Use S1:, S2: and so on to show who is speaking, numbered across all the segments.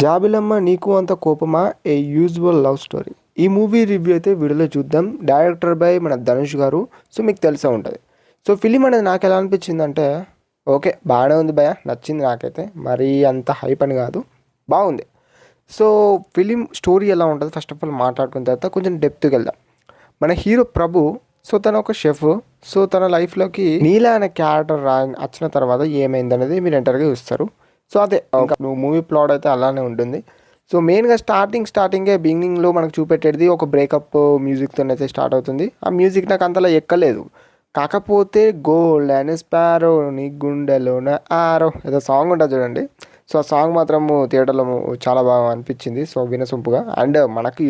S1: జాబిలమ్మ నీకు అంత కోపమా ఏ యూజువల్ లవ్ స్టోరీ. ఈ మూవీ రివ్యూ అయితే వీడియోలో చూద్దాం. డైరెక్టర్ బై మన ధనుష్ గారు. సో మీకు తెలిసే ఉంటుంది. సో ఫిలిం అనేది నాకు ఎలా అనిపించిందంటే ఓకే బాగానే ఉంది భయ, నచ్చింది నాకైతే. మరీ అంత హైప్ అని కాదు, బాగుంది. సో ఫిలిం స్టోరీ ఎలా ఉంటుంది ఫస్ట్ ఆఫ్ ఆల్ మాట్లాడుకున్న తర్వాత కొంచెం డెప్త్కి వెళ్దాం. మన హీరో ప్రభు. సో తను ఒక షెఫ్. సో తన లైఫ్లోకి నీలా అనే క్యారెక్టర్ వచ్చిన తర్వాత ఏమైంది అనేది మీరు ఎంటర్గా చూస్తారు. సో అదే ఇంకా మూవీ ప్లాట్ అయితే అలానే ఉంటుంది. సో మెయిన్గా స్టార్టింగే బిగినింగ్లో మనకు చూపెట్టేది ఒక బ్రేకప్ మ్యూజిక్తో అయితే స్టార్ట్ అవుతుంది. ఆ మ్యూజిక్ నాకు అంతలా ఎక్కలేదు. కాకపోతే గోల్డ్ అండ్ స్పారో నీ గుండెలోన ఆరో ఏదో సాంగ్ ఉంటుంది చూడండి. సో ఆ సాంగ్ మాత్రము థియేటర్లో చాలా బాగా అనిపించింది. సో వినసొంపుగా. అండ్ మనకి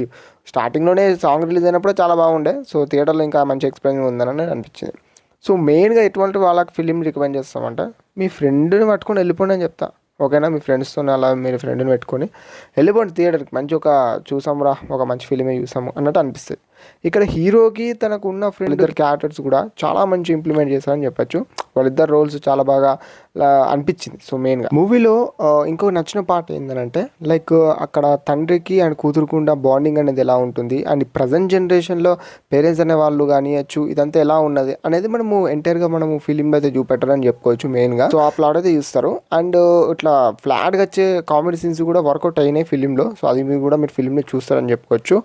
S1: స్టార్టింగ్లోనే సాంగ్ రిలీజ్ అయినప్పుడు చాలా బాగుండే. సో థియేటర్లో ఇంకా మంచి ఎక్స్పీరియన్స్ ఉందని అనిపించింది. సో మెయిన్గా ఎటువంటి వాళ్ళకి ఫిలిం రికమెండ్ చేస్తామంటే మీ ఫ్రెండ్ని పట్టుకొని వెళ్ళిపోండి అని చెప్తా. ఓకేనా, మీ ఫ్రెండ్స్తో అలా మీరు ఫ్రెండ్ని పెట్టుకొని వెళ్ళిపోండి థియేటర్కి. మంచి చూసామురా, ఒక మంచి ఫిలిమే చూసాము అన్నట్టు అనిపిస్తుంది. ఇక్కడ హీరోకి తనకు ఉన్న ఫ్రెండ్ ఇద్దరు క్యారెక్టర్స్ కూడా చాలా మంచి ఇంప్లిమెంట్ చేశారని చెప్పచ్చు. వాళ్ళిద్దరు రోల్స్ చాలా బాగా అనిపించింది. సో మెయిన్గా మూవీలో ఇంకో నచ్చిన పార్ట్ ఏంటంటే లైక్ అక్కడ తండ్రికి అండ్ కూతురుకు ఉన్న బాండింగ్ అనేది ఎలా ఉంటుంది, అండ్ ప్రజెంట్ జనరేషన్లో పేరెంట్స్ అనే వాళ్ళు కానియచ్చు ఇదంతా ఎలా ఉన్నది అనేది మనము ఎంటైర్గా మనము ఫిలిం అయితే చూపెట్టారని చెప్పుకోవచ్చు మెయిన్గా. సో ఆ ప్లాట్ అయితే చూస్తారు. అండ్ ఇట్లా ఫ్లాట్గా వచ్చే కామెడీ సీన్స్ కూడా వర్కౌట్ అయినాయి ఫిలింలో. సో అది మీరు కూడా మీరు ఫిలింని చూస్తారని చెప్పుకోవచ్చు.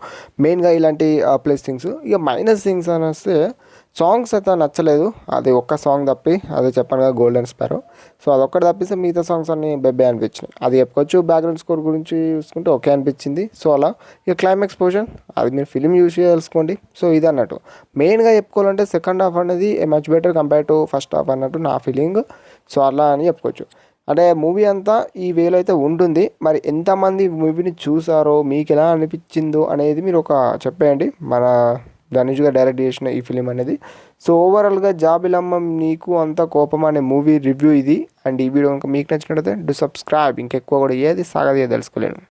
S1: మెయిన్గా ఇలాంటి ప్లస్ థింగ్స్. ఇక మైనస్ థింగ్స్ అని వస్తే సాంగ్స్ అయితే నచ్చలేదు. అది ఒక్క సాంగ్ తప్పి, అదే చెప్పాను కదా గోల్డెన్ స్పారో. సో అదొక్కటి తప్పిస్తే మిగతా సాంగ్స్ అన్ని బెబ్బే అనిపించినాయి. అది చెప్పుకోవచ్చు. బ్యాక్గ్రౌండ్ స్కోర్ గురించి చూసుకుంటే ఓకే అనిపించింది. సో అలా ఇక క్లైమాక్స్ పోర్షన్ అది మీరు ఫిలిం చూసి తెలుసుకోండి. సో ఇది అన్నట్టు మెయిన్గా చెప్పుకోవాలంటే సెకండ్ హాఫ్ అనేది much better compare to first half అన్నట్టు నా ఫీలింగ్. సో అలా అని చెప్పుకోవచ్చు. అంటే మూవీ అంతా ఈ వేలో అయితే ఉంటుంది. మరి ఎంతమంది మూవీని చూసారో, మీకు ఎలా అనిపించిందో అనేది మీరు ఒక చెప్పేయండి. మన ధనుష్గా డైరెక్ట్ చేసిన ఈ ఫిలిం అనేది. సో ఓవరాల్గా జాబిలమ్మ నీకు అంత కోపం అనే మూవీ రివ్యూ ఇది. అండ్ ఈ వీడియో కనుక మీకు నచ్చినట్లయితే డూ సబ్స్క్రైబ్. ఇంకెక్కువ కూడా ఏది సాగది తెలుసుకోలేను.